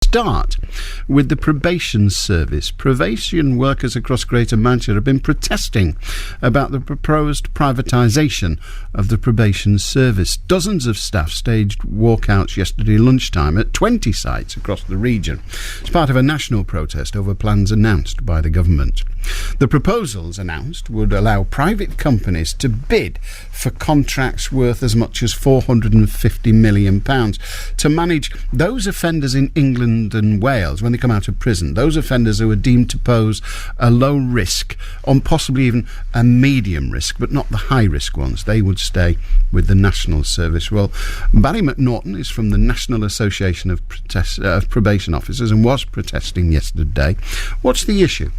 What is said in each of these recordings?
start with the probation service. Probation workers across Greater Manchester have been protesting about the proposed privatisation of the probation service. Dozens of staff staged walkouts yesterday lunchtime at 20 sites across the region. It's part of a national protest over plans announced by the government. The proposals announced would allow private companies to bid for contracts worth as much as £450 million to manage those offenders in England and Wales when they come out of prison, those offenders who are deemed to pose a low risk, or possibly even a medium risk, but not the high risk ones. They would stay with the National Service. Well, Barry McNaughton is from the National Association of Probation Officers and was protesting yesterday. What's the issue?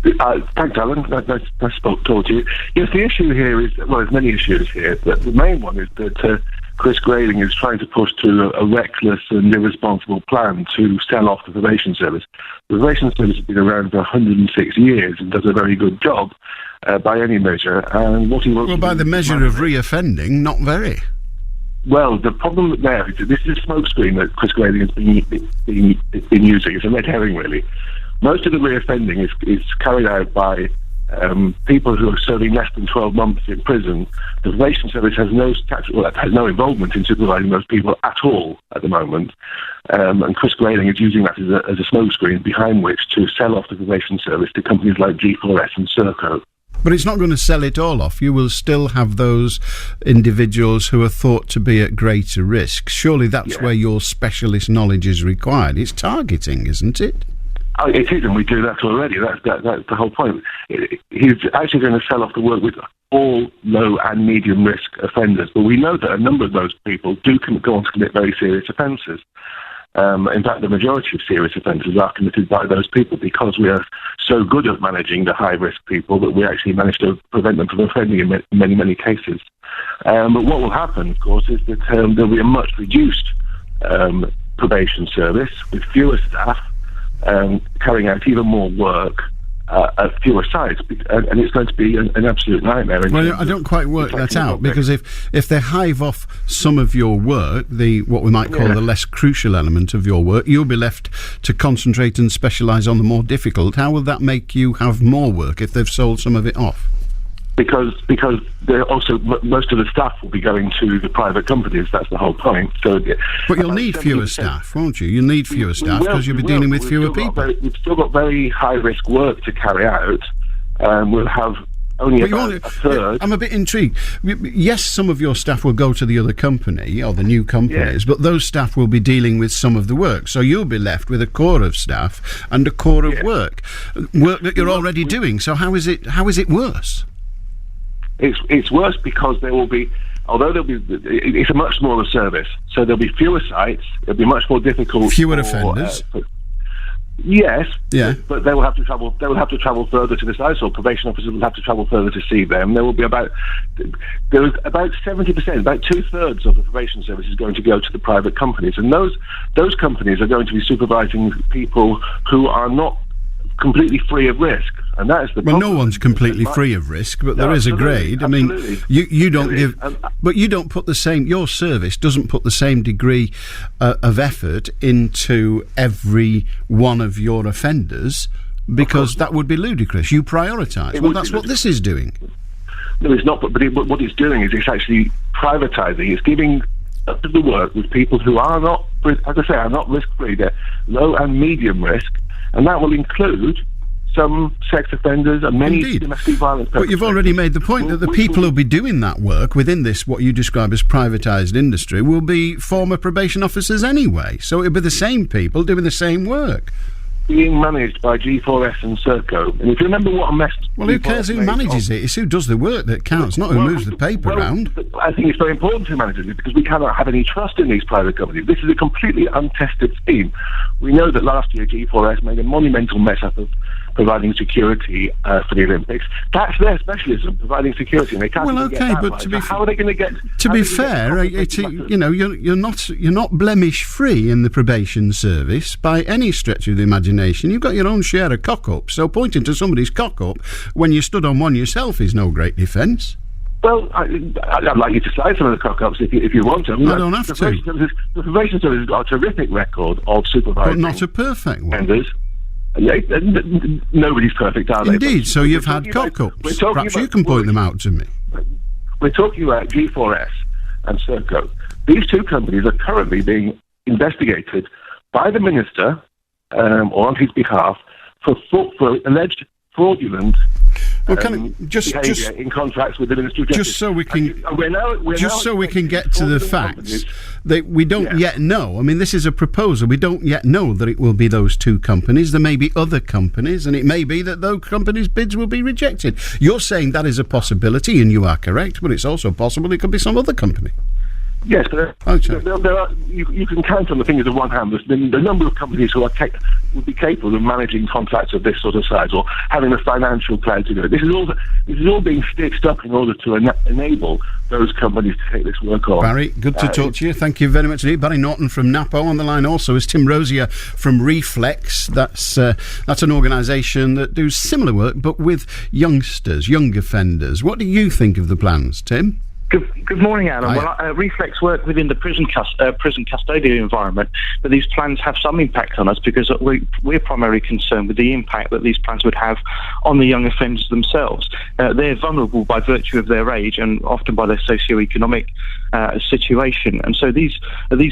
Thanks, Alan. Nice talk to you. Yes, the issue here is, well, there's many issues here, but the main one is that Chris Grayling is trying to push through a reckless and irresponsible plan to sell off the probation service. The probation service has been around for 106 years and does a very good job by any measure. And what he wants by the measure of reoffending, not very. Well, the problem there is that this is a smokescreen that Chris Grayling has been using. It's a red herring, really. Most of the reoffending is carried out by people who are serving less than 12 months in prison. The probation service has no involvement in supervising those people at all at the moment. And Chris Grayling is using that as a smokescreen behind which to sell off the probation service to companies like G4S and Serco. But it's not going to sell it all off. You will still have those individuals who are thought to be at greater risk. Surely that's where your specialist knowledge is required. It's targeting, isn't it? Oh, it is, and we do that already. That's the whole point. He's actually going to sell off the work with all low and medium risk offenders, but we know that a number of those people do go on to commit very serious offences. In fact, the majority of serious offences are committed by those people because we are so good at managing the high-risk people that we actually manage to prevent them from offending in many, many cases. But what will happen, of course, is that there'll be a much reduced probation service with fewer staff, carrying out even more work at fewer sites, and it's going to be an absolute nightmare. Well, I don't quite work that out, because if they hive off some of your work, what we might call the less crucial element of your work, you'll be left to concentrate and specialise on the more difficult. How will that make you have more work if they've sold some of it off? Because they're also most of the staff will be going to the private companies. That's the whole point. But you'll need fewer staff, won't you? You'll need fewer staff because you'll be dealing with fewer people. We've still got very high risk work to carry out. We'll have only about a third. I'm a bit intrigued. Yes, some of your staff will go to the other company or the new companies, but those staff will be dealing with some of the work. So you'll be left with a core of staff and a core of work that you're already doing. So how is it worse? It's worse because it's a much smaller service, so there'll be fewer sites. It'll be much more difficult. Fewer offenders. Yes. Yeah. But they will have to travel. They will have to travel further to the sites, or probation officers will have to travel further to see them. There is about 70%, about 2/3 of the probation service is going to go to the private companies, and those companies are going to be supervising people who are not completely free of risk, and that is the problem. Well, no one's completely free of risk, but there is a grade. Absolutely. I mean, you don't give, but you don't put the same. Your service doesn't put the same degree of effort into every one of your offenders, because that would be ludicrous. You prioritise. Well, that's what this is doing. No, it's not. But what it's doing is it's actually privatising. It's giving up to the work with people who are not, as I say, are not risk-free. They're low and medium risk. And that will include some sex offenders and many domestic violence perpetrators. But you've already made the point that the people who'll be doing that work within this, what you describe as privatised industry, will be former probation officers anyway. So it'll be the same people doing the same work. Being managed by G4S and Serco. And if you remember what a mess... Well, who cares who manages it? It's who does the work that counts, not who moves the paper around. I think it's very important who manages it, because we cannot have any trust in these private companies. This is a completely untested scheme. We know that last year G4S made a monumental mess up of providing security for the Olympics. That's their specialism, providing security, and they can't. Well, okay, but right. How are they going to get? To be fair, you're not blemish free in the probation service by any stretch of the imagination. You've got your own share of cock-ups, so pointing to somebody's cock-up when you stood on one yourself is no great defence. Well, I'd like you to cite some of the cock-ups if you want to. I don't have to. The Probation Service has got a terrific record of supervising. But not a perfect one. Offenders. Yeah, nobody's perfect, are they? Indeed, so you've had cock-ups. Perhaps you can point them out to me. We're talking about G4S and Serco. These two companies are currently being investigated by the Minister, or on his behalf, for alleged fraudulent behaviour in contracts with the Ministry of Justice. Just so we can get to the facts that we don't yet know. I mean, this is a proposal. We don't yet know that it will be those two companies. There may be other companies, and it may be that those companies' bids will be rejected. You're saying that is a possibility, and you are correct, but it's also possible it could be some other company. Yes, but you can count on the fingers of one hand the number of companies who would be capable of managing contracts of this sort of size or having the financial clout to do it. This is all being stitched up in order to enable those companies to take this work on. Barry, good to talk to you. Thank you very much indeed. Barry Norton from NAPO. On the line also is Tim Rosier from Reflex. That's an organisation that does similar work but with youngsters, young offenders. What do you think of the plans, Tim? Good morning, Alan. Well, Reflex work within the prison custodial environment, but these plans have some impact on us because we're primarily concerned with the impact that these plans would have on the young offenders themselves. They're vulnerable by virtue of their age and often by their socio-economic situation, and so these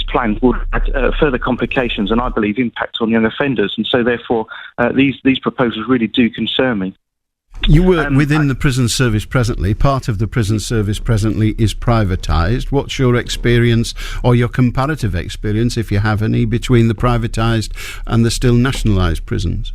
plans would add further complications and I believe impact on young offenders, and so therefore these proposals really do concern me. You work within the prison service presently. Part of the prison service presently is privatised. What's your experience, or your comparative experience, if you have any, between the privatised and the still nationalised prisons?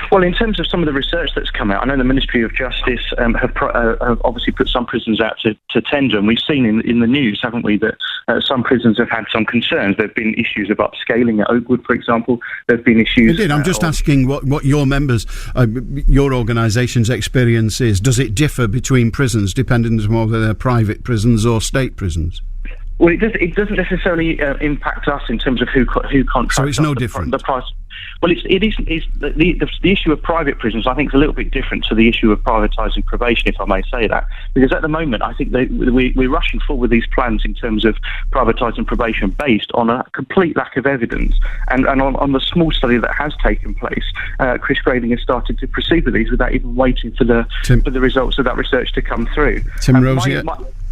Well, in terms of some of the research that's come out, I know the Ministry of Justice have obviously put some prisons out to tender, and we've seen in the news, haven't we, that some prisons have had some concerns. There have been issues of upscaling at Oakwood, for example. There have been issues... Indeed, I'm just asking what your members, your organisation's experience is. Does it differ between prisons, depending on whether they're private prisons or state prisons? Well, it doesn't necessarily impact us in terms of who contracts. So it's no different. The price. Well, it isn't. The issue of private prisons, I think, is a little bit different to the issue of privatising probation, if I may say that. Because at the moment, I think we're rushing forward with these plans in terms of privatising probation based on a complete lack of evidence. And on the small study that has taken place, Chris Grading has started to proceed with these without even waiting for the results of that research to come through. Tim Rosier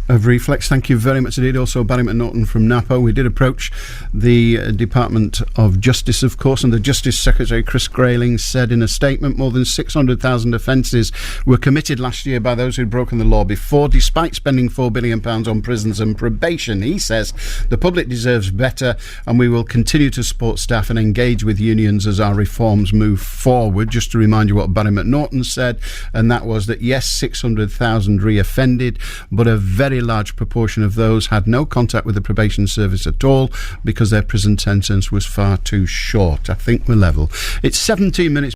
of Reflex, thank you very much indeed. Also, Barry Norton from NAPO. We did approach the Department of Justice, of course, and the Justice Secretary, Chris Grayling, said in a statement more than 600,000 offences were committed last year by those who'd broken the law before, despite spending £4 billion on prisons and probation. He says the public deserves better, and we will continue to support staff and engage with unions as our reforms move forward. Just to remind you what Barry Norton said, and that was that, yes, 600,000 re-offended, but a very large proportion of those had no contact with the probation service at all because their prison sentence was far too short. I think we're level. It's 17 minutes